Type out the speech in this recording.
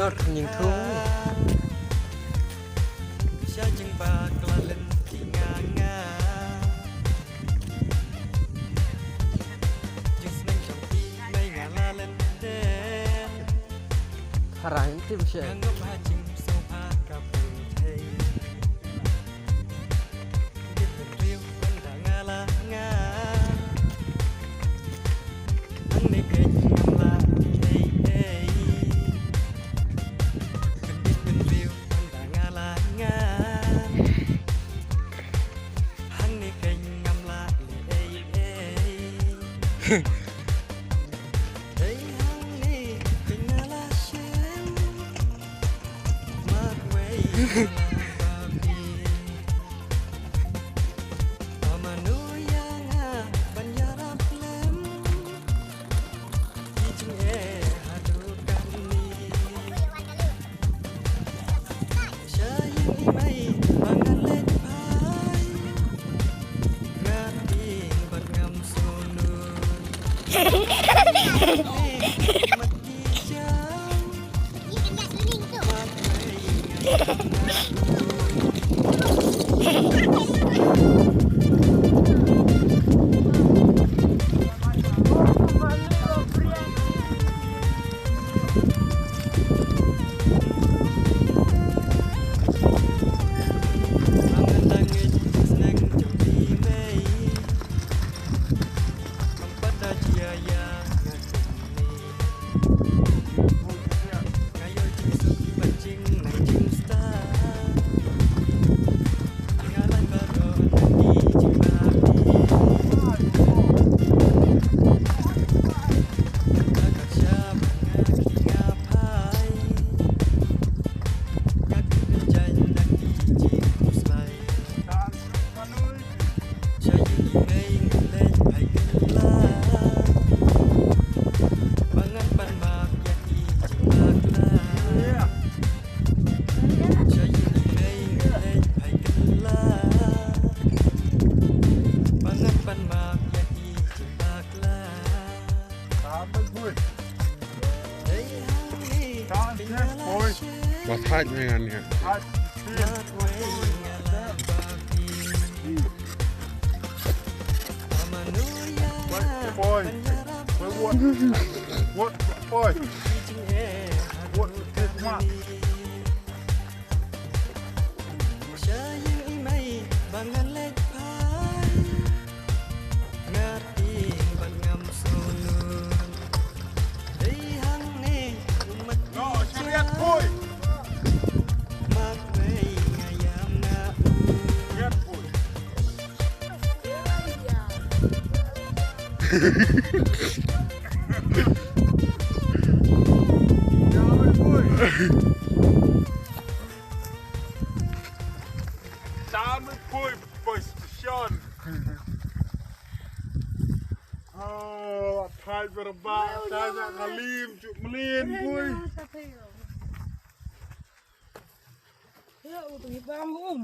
Ngọt nhìn thú Harang tim siyaมาถ่ายไม่งั้นเนี่ยปอยไปวนปอยวนเจ็บมากSamen pooi position. Oh,ถ่ายไประบาดถ่ายจากกะลีมจุดมะเลียนpooi. เฮ้ยตรงนี้บ้าง